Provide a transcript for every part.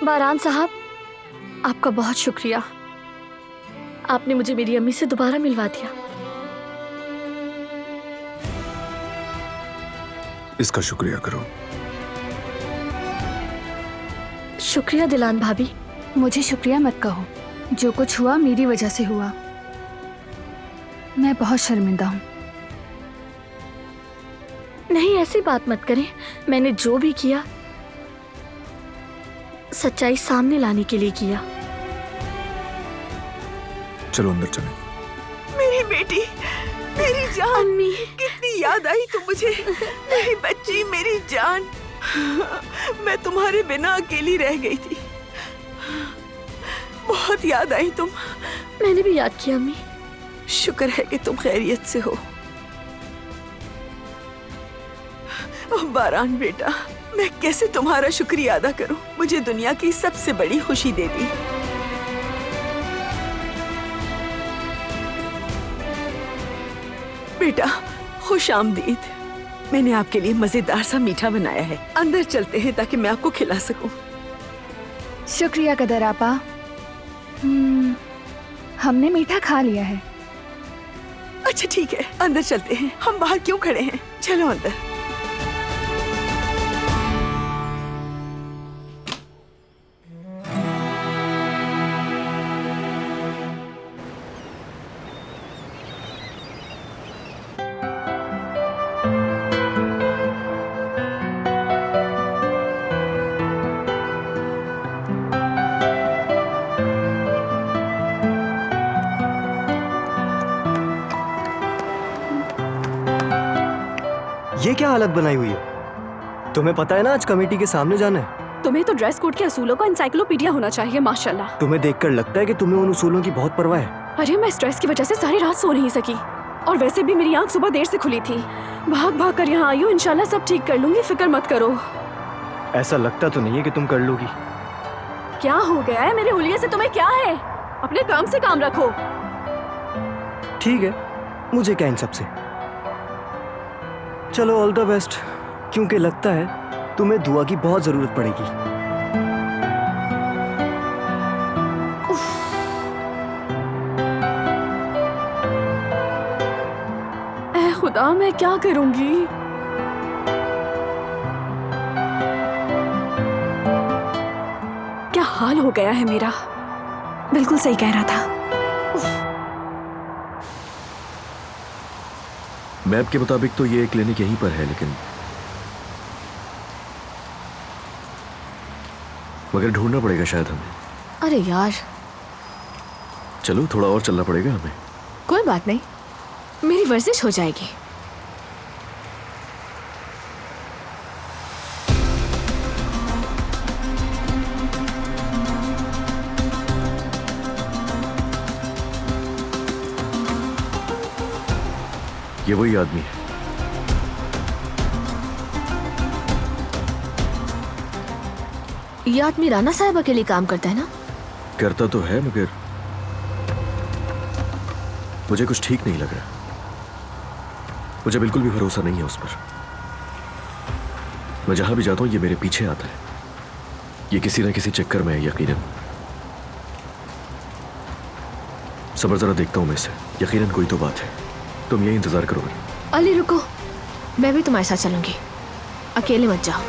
बारान साहब, आपका बहुत शुक्रिया। आपने मुझे मेरी अम्मी से दोबारा मिलवा दिया। इसका शुक्रिया करो। शुक्रिया दिलान भाभी। मुझे शुक्रिया मत कहो, जो कुछ हुआ मेरी वजह से हुआ। मैं बहुत शर्मिंदा हूँ। नहीं, ऐसी बात मत करें। मैंने जो भी किया सच्चाई सामने लाने के लिए किया। चलो अंदर चलें। मेरी बेटी, मेरी जान। अम्मी, कितनी याद आई तुम मुझे, मेरी बच्ची, मेरी जान। मैं तुम्हारे बिना अकेली रह गई थी। बहुत याद आई तुम। मैंने भी याद किया अम्मी। शुक्र है कि तुम खैरियत से हो। ओह बारान बेटा, मैं कैसे तुम्हारा शुक्रिया अदा करूं। मुझे दुनिया की सबसे बड़ी खुशी दे दी। बेटा खुश आमदीद। मैंने आपके लिए मजेदार सा मीठा बनाया है। अंदर चलते हैं ताकि मैं आपको खिला सकूं। शुक्रिया कदर आपा। हमने मीठा खा लिया है। अच्छा ठीक है, अंदर चलते हैं। हम बाहर क्यों खड़े हैं, चलो अंदर। ये क्या हालत बनाई हुई है? तुम्हें पता है ना आज कमेटी के सामने जाना है। तुम्हें तो ड्रेस कोड के असूलों का एनसाइक्लोपीडिया होना चाहिए। माशाल्लाह। तुम्हें देखकर लगता है कि तुम्हें उन उसूलों की बहुत परवाह है। अरे मैं स्ट्रेस की वजह से सारी रात सो नहीं सकी, और वैसे भी मेरी आंख सुबह देर से खुली थी। भाग भाग कर यहाँ आई हूँ। इंशाल्लाह सब ठीक कर लूंगी, फिक्र मत करो। ऐसा लगता तो नहीं है कि तुम कर लोगी। क्या हो गया है मेरे हुलिये से? तुम्हें क्या है? अपने काम से काम रखो। ठीक है, मुझे क्या इन सबसे। चलो ऑल द बेस्ट, क्योंकि लगता है तुम्हें दुआ की बहुत जरूरत पड़ेगी। ऐ खुदा, मैं क्या करूंगी? क्या हाल हो गया है मेरा। बिल्कुल सही कह रहा था। मैप के मुताबिक तो ये क्लिनिक यहीं पर है, लेकिन मगर ढूंढना पड़ेगा शायद हमें। अरे यार, चलो थोड़ा और चलना पड़ेगा हमें। कोई बात नहीं, मेरी वर्जिश हो जाएगी। ये वही आदमी है। ये आदमी राना साहिबा के लिए काम करता है ना? करता तो है, मगर मुझे कुछ ठीक नहीं लग रहा। मुझे बिल्कुल भी भरोसा नहीं है उस पर। मैं जहां भी जाता हूं ये मेरे पीछे आता है। ये किसी न किसी चक्कर में है यकीनन। सबर जरा देखता हूं मैं इसे। यकीनन कोई तो बात है। तुम यही इंतजार करो। अली रुको, मैं भी तुम्हारे साथ चलूंगी। अकेले मत जाओ।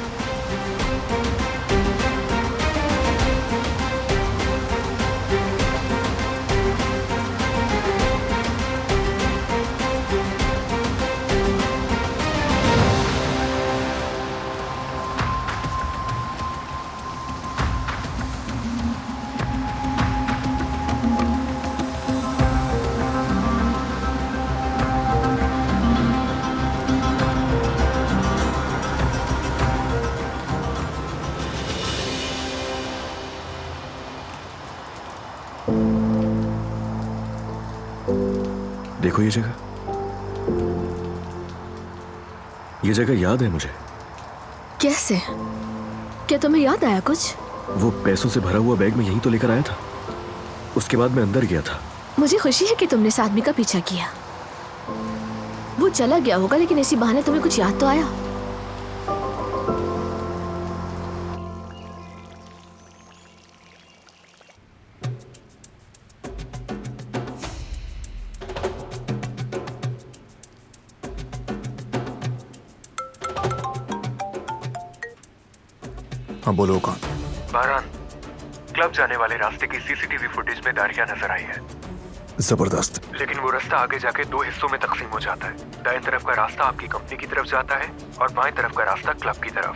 देखो ये जगह, ये जगह याद है मुझे। कैसे? क्या तुम्हें याद आया कुछ? वो पैसों से भरा हुआ बैग मैं यहीं तो लेकर आया था। उसके बाद मैं अंदर गया था। मुझे खुशी है कि तुमने इस आदमी का पीछा किया। वो चला गया होगा, लेकिन इसी बहाने तुम्हें कुछ याद तो आया। हाँ बोलो कौन? बारान, क्लब जाने वाले रास्ते की सीसीटीवी फुटेज में दारिया नजर आई है। जबरदस्त। लेकिन वो रास्ता आगे जाके 2 हिस्सों में तकसीम हो जाता है। दाएं तरफ का रास्ता आपकी कंपनी की तरफ जाता है और बाएं तरफ का रास्ता क्लब की तरफ।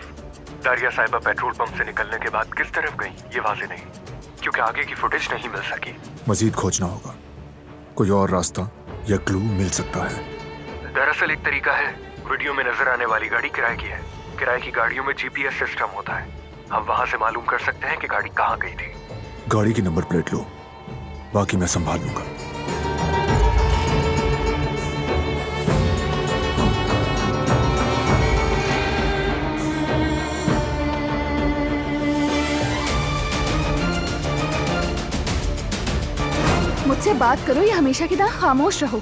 दारिया साहिबा पेट्रोल पंप से निकलने के बाद किस तरफ गई ये वाज़ेह नहीं, क्योंकि आगे की फुटेज नहीं मिल सकी। मजीद खोजना होगा, कोई और रास्ता या क्लू मिल सकता है। दरअसल एक तरीका है, वीडियो में नजर आने वाली गाड़ी किराए की है। किराए की गाड़ियों में जीपीएस सिस्टम होता है, हम वहां से मालूम कर सकते हैं कि गाड़ी कहाँ गई थी। गाड़ी की नंबर प्लेट लो, बाकी मैं संभाल लूंगा। मुझसे बात करो या हमेशा की तरह खामोश रहो,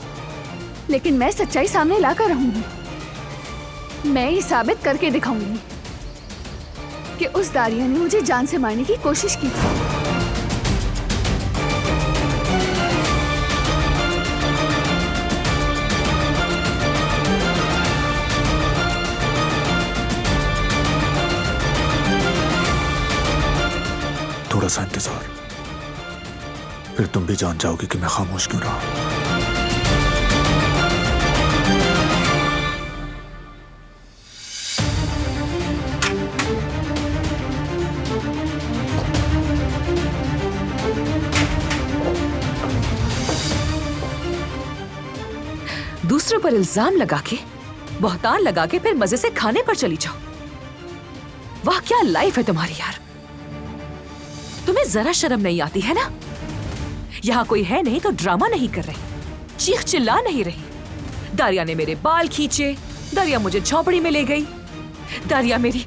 लेकिन मैं सच्चाई सामने लाकर रहूंगी। मैं ये साबित करके दिखाऊंगी कि उस दारिया ने मुझे जान से मारने की कोशिश की थी। थोड़ा सा इंतजार, फिर तुम भी जान जाओगे कि मैं खामोश क्यों रहा। दूसरों पर इल्जाम लगा के, बहतान लगा के फिर मजे से खाने पर चली जाओ। वाह क्या लाइफ है तुम्हारी यार। तुम्हें जरा शर्म नहीं आती है ना? यहाँ कोई है नहीं तो ड्रामा नहीं कर रही, चीख चिल्ला नहीं रही। दारिया ने मेरे बाल खींचे, दारिया मुझे झोपड़ी में ले गई, दारिया मेरी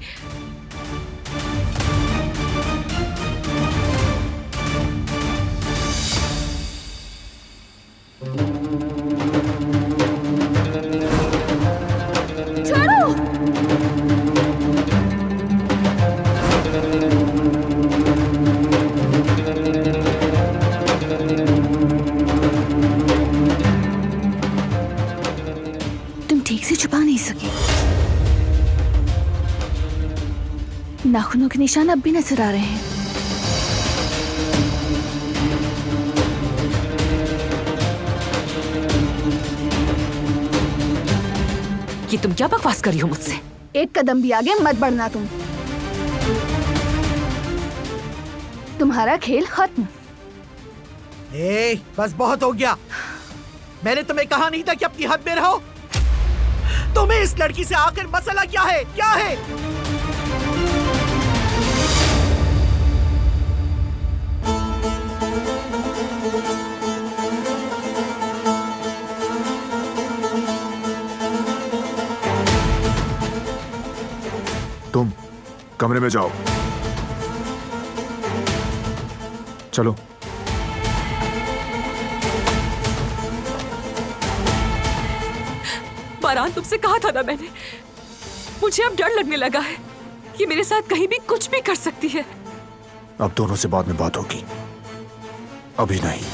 नाखूनों के निशान अब भी नजर आ रहे हैं। ये तुम क्या बकवास कर रही हो मुझसे? एक कदम भी आगे मत बढ़ना तुम। तुम्हारा खेल खत्म। बस बहुत हो गया। मैंने तुम्हें कहा नहीं था कि अपनी हद में रहो। तुम्हें इस लड़की से आखिर मसला क्या है? क्या है? तुम कमरे में जाओ, चलो। बारान, तुमसे कहा था ना मैंने, मुझे अब डर लगने लगा है कि मेरे साथ कहीं भी कुछ भी कर सकती है। अब दोनों से बाद में बात होगी, अभी नहीं।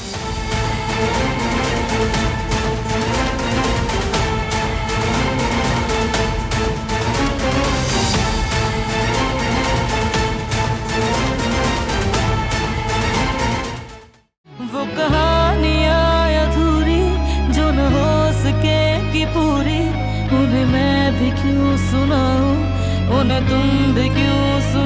वो कहानियां अधूरी जो न हो सके कि पूरी, उन्हें मैं भी क्यों सुनाऊं, उन्हें तुम भी क्यों सुनाओ।